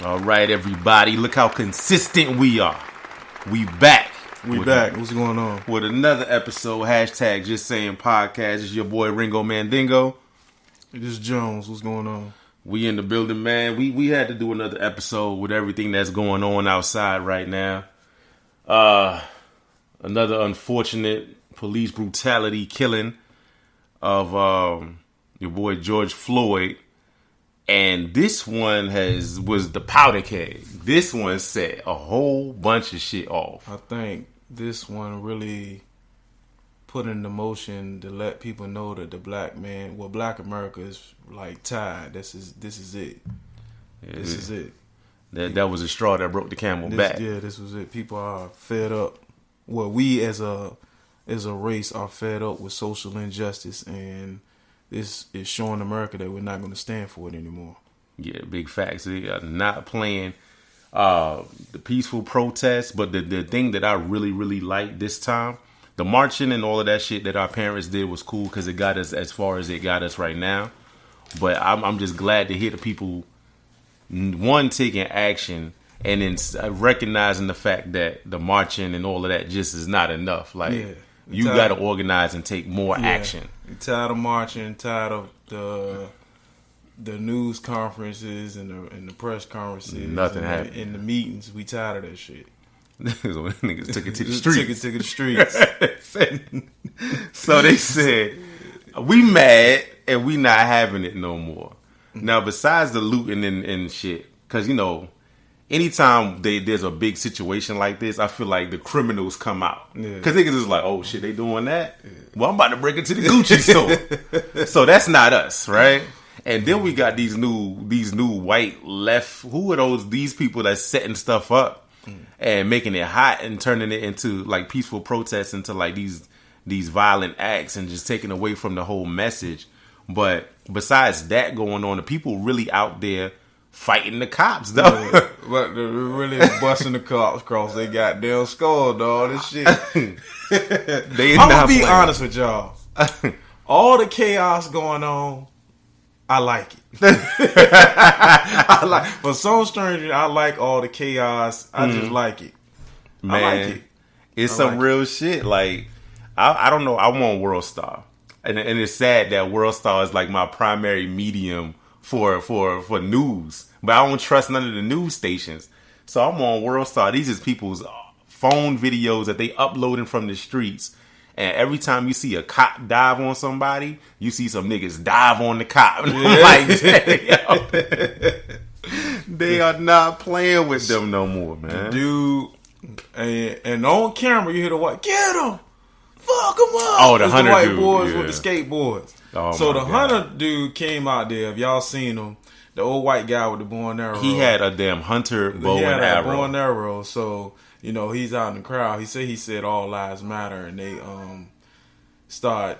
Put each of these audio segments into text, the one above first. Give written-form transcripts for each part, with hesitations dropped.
All right, everybody. Look how consistent we are. We back. What's going on? With another episode. Hashtag Just Saying Podcast. It's your boy Ringo Mandingo. This is Jones. What's going on? We in the building, man. We had to do another episode with everything that's going on outside right now. Another unfortunate police brutality killing of your boy George Floyd. And this one was the powder keg. This one set a whole bunch of shit off. I think this one really put into motion to let people know that the black America is like tired. This is it. Yeah, this is it. That was a straw that broke the camel back. Yeah, this was it. People are fed up. Well, we as a race are fed up with social injustice, and this is showing America that we're not going to stand for it anymore. Yeah, big facts. They are not playing the peaceful protests, but the thing that I really, really liked this time, the marching and all of that shit that our parents did was cool because it got us as far as it got us right now. But I'm just glad to hear the people, one, taking action and then recognizing the fact that the marching and all of that just is not enough. Like, yeah. You got to organize and take more action. I'm tired of marching, tired of the news conferences and the press conferences. Nothing happened. In the meetings, we tired of that shit. So niggas took it to the streets. Took it to the streets. So they said, we mad and we not having it no more. Now, besides the looting and shit, because, you know, anytime there's a big situation like this, I feel like the criminals come out. Because niggas is like, oh shit, they doing that? Yeah. Well, I'm about to break into the Gucci store. So that's not us, right? And then we got these new white left, who are these people that's setting stuff up and making it hot and turning it into like peaceful protests into like these violent acts and just taking away from the whole message. But besides that going on, the people really out there fighting the cops, though. Yeah, but they're really busting the cops across they goddamn skull, dog. This shit. I'm gonna be honest with y'all. All the chaos going on, I like it. For some strange, I like all the chaos. I just like it. Man, I like it. It's some real shit. Like, I don't know. I want World Star, and it's sad that World Star is like my primary medium for news, but I don't trust none of the news stations. So I'm on World Star. These is people's phone videos that they uploading from the streets. And every time you see a cop dive on somebody, you see some niggas dive on the cop. Yeah. Like, they are not playing with them no more, man. Dude, and on camera you hear the white, get him, fuck him up. Oh, the Hunter white dude, boys yeah. with the skateboards. Oh, so the Hunter dude came out there. If y'all seen him, the old white guy with the bow and arrow. He had a damn Hunter bow and arrow. So, you know, he's out in the crowd. He said all lives matter, and they start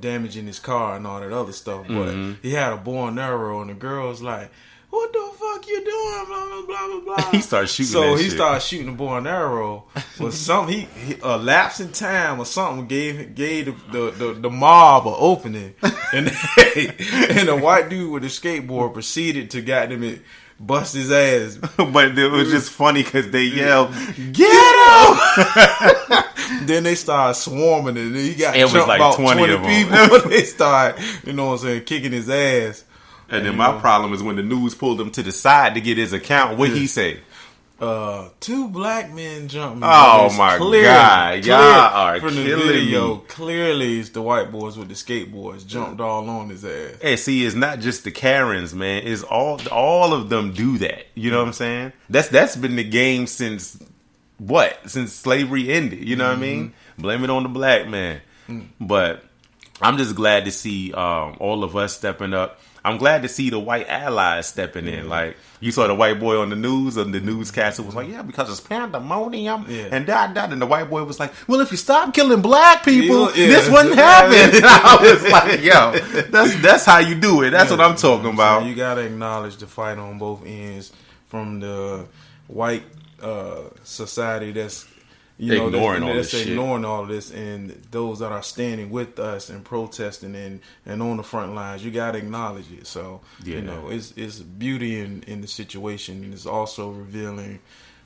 damaging his car and all that other stuff. But he had a bow and arrow, and the girl was like, "What the fuck you doing?" Blah blah blah blah blah. He started shooting. So he started shooting the bow and arrow. But he a lapse in time or something gave the mob an opening, and the white dude with the skateboard proceeded to goddamn bust his ass. But it was just funny because they yelled, "Get him!" Then they started swarming, and he got it was like about 20 of people. They started, you know what I'm saying, kicking his ass. And then my problem is when the news pulled him to the side to get his account. What he say? 2 black men jumped me. Oh my God! Y'all are from killing the video, me. Clearly, it's the white boys with the skateboards jumped all on his ass. Hey, see, it's not just the Karens, man. It's all of them do that. You know what I'm saying? That's been the game since slavery ended. You know what I mean? Blame it on the black man. But I'm just glad to see all of us stepping up. I'm glad to see the white allies stepping in. Like, you saw the white boy on the news, and the newscaster was like, yeah, because it's pandemonium, and and the white boy was like, well, if you stop killing black people, this wouldn't happen. And I was like, yo, that's how you do it. That's what I'm talking about. So you got to acknowledge the fight on both ends, from the white society that's ignoring all this shit. Ignoring all this, and those that are standing with us and protesting and on the front lines, you got to acknowledge it. So, it's beauty in the situation, and it's also revealing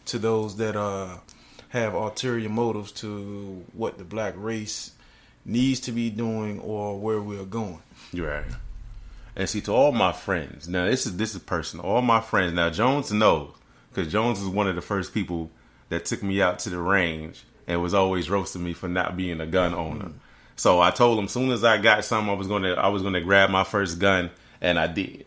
to those that have ulterior motives to what the black race needs to be doing or where we're going. You're right. And see, to all my friends, now this is personal. All my friends, now Jones knows, because Jones was one of the first people that took me out to the range and was always roasting me for not being a gun owner. Mm. So I told him as soon as I got something, I was gonna grab my first gun, and I did.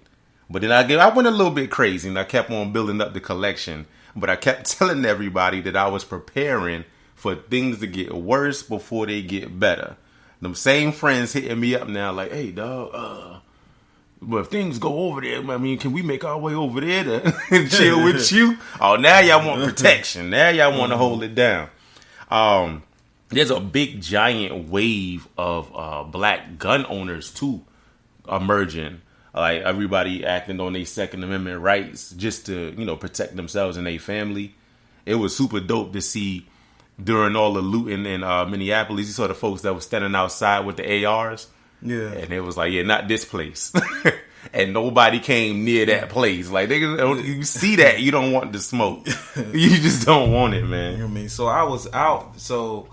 But then I went a little bit crazy, and I kept on building up the collection. But I kept telling everybody that I was preparing for things to get worse before they get better. Them same friends hitting me up now like, hey, dog, but if things go over there, I mean, can we make our way over there to chill with you? Oh, now y'all want protection. Now y'all want to hold it down. There's a big, giant wave of black gun owners, too, emerging. Like, everybody acting on their Second Amendment rights just to, protect themselves and their family. It was super dope to see during all the looting in Minneapolis. You saw the folks that were standing outside with the ARs. Yeah. And it was like, yeah, not this place. And nobody came near that place. Like, you see that, you don't want the smoke. You just don't want it, man. You know what I mean? So I was out. So,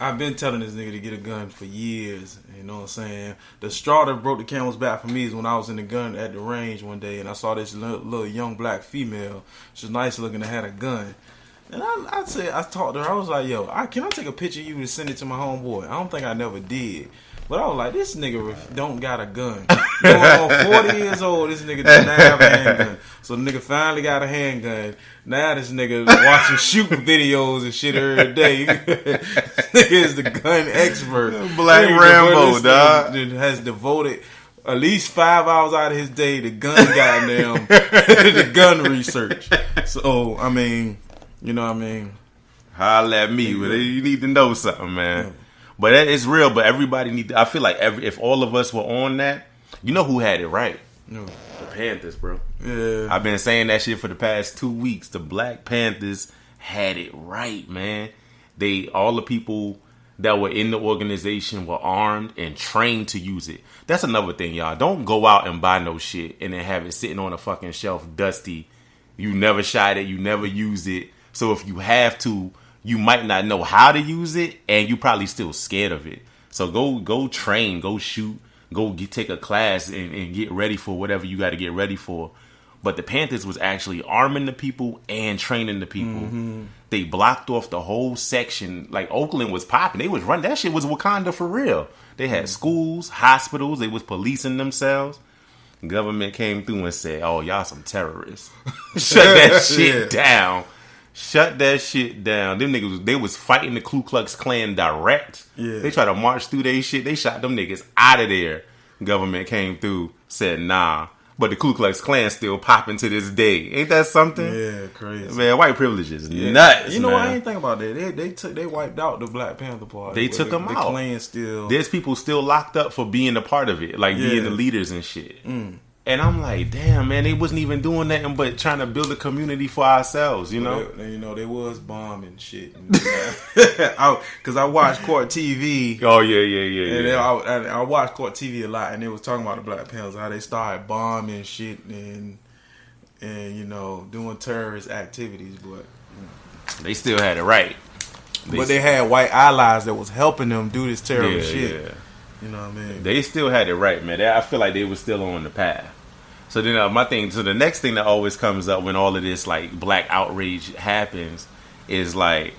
I've been telling this nigga to get a gun for years. You know what I'm saying? The straw that broke the camel's back for me is when I was in the gun at the range one day and I saw this little young black female. She was nice looking and had a gun. And I talked to her. I was like, yo, can I take a picture of you and send it to my homeboy? I don't think I never did. But I was like, this nigga don't got a gun. Going on 40 years old, this nigga doesn't have a handgun. So the nigga finally got a handgun. Now this nigga watching shooting videos and shit every day. This nigga is the gun expert. Black Rambo, dog. Has devoted at least 5 hours out of his day to gun goddamn, the gun research. So, I mean, you know what I mean? Holla at me, but you need to know something, man. Yeah. But it's real, but everybody need to, I feel like if all of us were on that, you know who had it right? No. The Panthers, bro. Yeah. I've been saying that shit for the past 2 weeks. The Black Panthers had it right, man. All the people that were in the organization were armed and trained to use it. That's another thing, y'all. Don't go out and buy no shit and then have it sitting on a fucking shelf dusty. You never shot it. You never use it. So if you have to, you might not know how to use it, and you probably still scared of it. So go train, go shoot, take a class and get ready for whatever you got to get ready for. But the Panthers was actually arming the people and training the people. Mm-hmm. They blocked off the whole section. Like, Oakland was popping. They was running. That shit was Wakanda for real. They had schools, hospitals. They was policing themselves. The government came through and said, oh, y'all some terrorists. Shut that shit down. Shut that shit down. Them niggas, they was fighting the Ku Klux Klan direct. Yeah. They tried to march through their shit. They shot them niggas out of there. Government came through, said nah. But the Ku Klux Klan still popping to this day. Ain't that something? Yeah, crazy. Man, white privilege is nuts. You know, man. I ain't think about that. They wiped out the Black Panther Party. They took them out. The Klan still. There's people still locked up for being a part of it, like being the leaders and shit. Mm. And I'm like, damn, man, they wasn't even doing nothing but trying to build a community for ourselves, you know? They was bombing shit. Because I watched Court TV. Oh, yeah. And I watched Court TV a lot, and they was talking about the Black Panthers, how they started bombing shit and doing terrorist activities. But they still had it right. They had white allies that was helping them do this terrorist shit. Yeah. You know what I mean? They still had it right, man. I feel like they were still on the path. So then the next thing that always comes up when all of this like black outrage happens is like,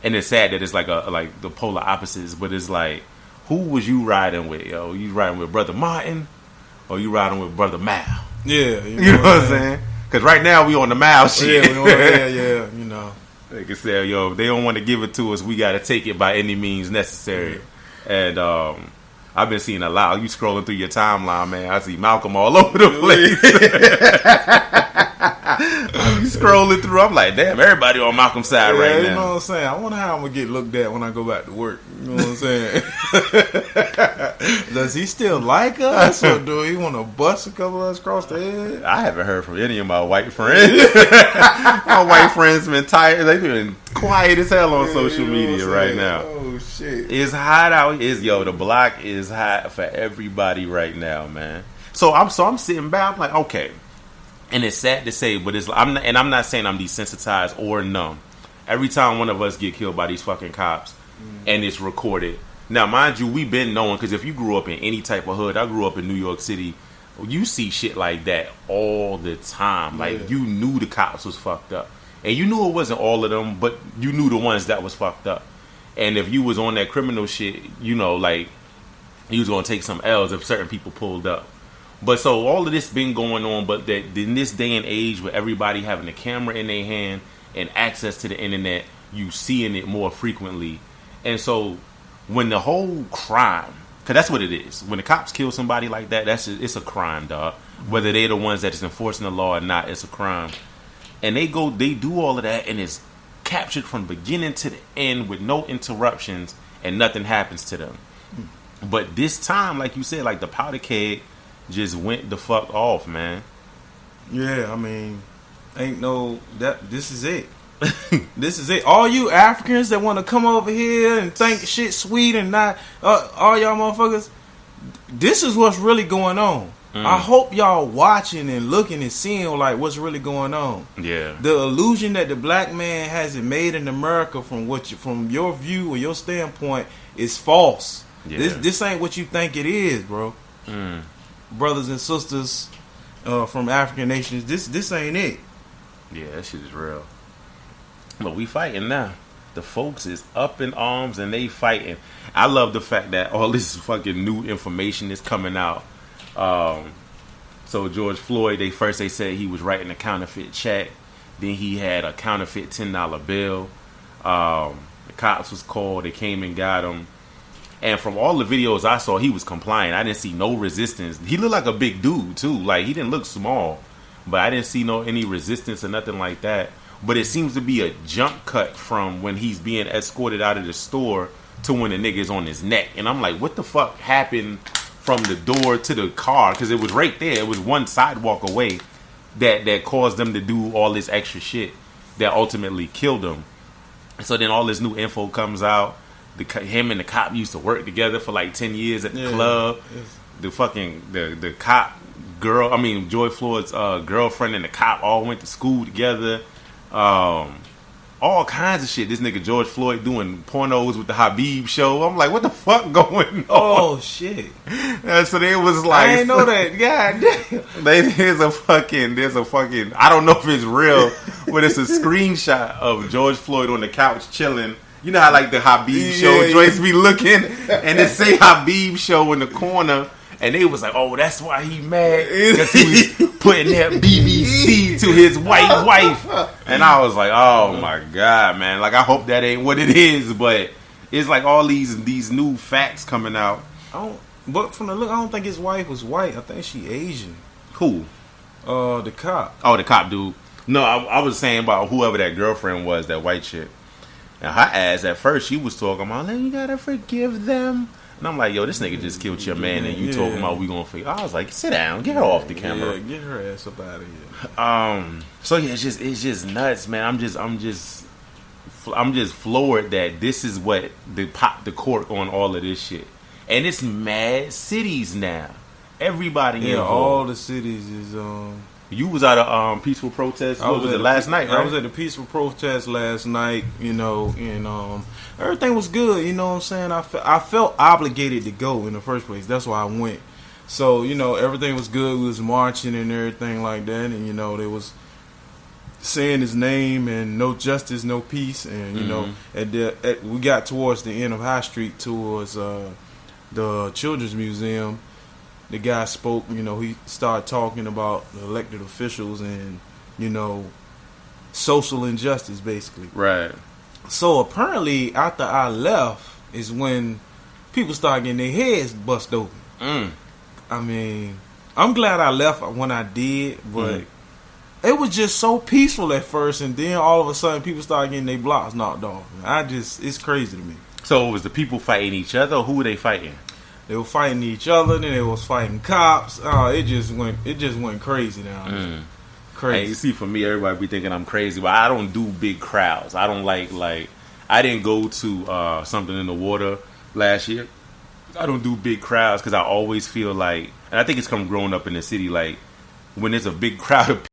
and it's sad that it's like the polar opposites, but it's like, who was you riding with? Yo, you riding with Brother Martin or you riding with Brother Mal? Yeah. You know what I'm saying? Because right now we on the Mal shit. Yeah, you know. They can say, yo, if they don't want to give it to us, we got to take it by any means necessary. Yeah. And I've been seeing a lot. You scrolling through your timeline, man. I see Malcolm all over the place. scrolling through. I'm like, damn, everybody on Malcolm's side right now. You know what I'm saying? I wonder how I'm gonna get looked at when I go back to work. You know what I'm saying? Does he still like us, or do he want to bust a couple of us across the head? I haven't heard from any of my white friends. My white friends been tired. They've been quiet as hell on social media right now. Oh shit! It's hot out. The block is hot for everybody right now, man. So I'm sitting back. I'm like, okay. And it's sad to say, but I'm not saying I'm desensitized or numb. Every time one of us get killed by these fucking cops, and it's recorded. Now, mind you, we've been knowing, because if you grew up in any type of hood, I grew up in New York City, you see shit like that all the time. Like, you knew the cops was fucked up. And you knew it wasn't all of them, but you knew the ones that was fucked up. And if you was on that criminal shit, you know, like, you was going to take some L's if certain people pulled up. But so all of this been going on, but that in this day and age with everybody having a camera in their hand and access to the internet, you seeing it more frequently. And so when the whole crime, because that's what it is, when the cops kill somebody like that, it's a crime, dog. Whether they're the ones that is enforcing the law or not, it's a crime. And they do all of that, and it's captured from beginning to the end with no interruptions, and nothing happens to them. But this time, like you said, like the powder keg just went the fuck off, man. Yeah, I mean, this is it. This is it. All you Africans that want to come over here and think shit sweet and not, all y'all motherfuckers, this is what's really going on. I hope y'all watching and looking and seeing like what's really going on. Yeah. The illusion that the black man has it made in America from your view or your standpoint is false. Yeah. This ain't what you think it is, bro. Brothers and sisters from African nations, this ain't it. Yeah, that shit is real. But we fighting now. The folks is up in arms and they fighting. I love the fact that all this fucking new information is coming out. So George Floyd, they said he was writing a counterfeit check. Then he had a counterfeit $10 bill. The cops was called. They came and got him. And from all the videos I saw, he was compliant. I didn't see no resistance. He looked like a big dude too. Like, he didn't look small, but I didn't see any resistance or nothing like that. But it seems to be a jump cut from when he's being escorted out of the store to when the nigga's on his neck. And I'm like, what the fuck happened from the door to the car? Because it was right there. It was one sidewalk away that caused them to do all this extra shit that ultimately killed him. So then all this new info comes out. Him and the cop used to work together for like 10 years at the club. Yes. The fucking the cop girl, George Floyd's girlfriend and the cop all went to school together. All kinds of shit. This nigga George Floyd doing pornos with the Habib show. I'm like, what the fuck going on? Oh shit! So they was like, I didn't know that. God damn. There's a fucking. I don't know if it's real, but it's a screenshot of George Floyd on the couch chilling. You know how like the Habib show, Joyce be looking, and it say Habib show in the corner, and they was like, oh, that's why he mad, because he was putting that BBC to his white wife. And I was like, oh my God, man. Like, I hope that ain't what it is, but it's like all these new facts coming out. But from the look, I don't think his wife was white. I think she Asian. Who? The cop. Oh, the cop dude. No, I was saying about whoever that girlfriend was, that white chick. And her ass, at first, she was talking about, you gotta forgive them. And I'm like, yo, this nigga just killed your man, and you talking about we gonna forgive. I was like, sit down, get her off the camera. Yeah, get her ass up out of here. So yeah, it's just nuts, man. I'm just floored that this is what popped the cork on all of this shit. And it's mad cities now. Everybody involved. All the cities is You was at a peaceful protest. What was it, last night? Right? I was at a peaceful protest last night. And everything was good. You know what I'm saying? I felt obligated to go in the first place. That's why I went. So everything was good. We was marching and everything like that, and they was saying his name and no justice, no peace. And we got towards the end of High Street towards the Children's Museum. The guy spoke, he started talking about the elected officials and, social injustice, basically. Right. So apparently, after I left, is when people started getting their heads bust open. I'm glad I left when I did, but it was just so peaceful at first, and then all of a sudden people started getting their blocks knocked off. It's crazy to me. So was the people fighting each other, or who were they fighting? They were fighting each other, then they was fighting cops. It just went crazy down there. Crazy. Hey, you see, for me, everybody be thinking I'm crazy, but I don't do big crowds. I don't like I didn't go to something in the water last year. I don't do big crowds because I always feel like, and I think it's come growing up in the city, like when there's a big crowd of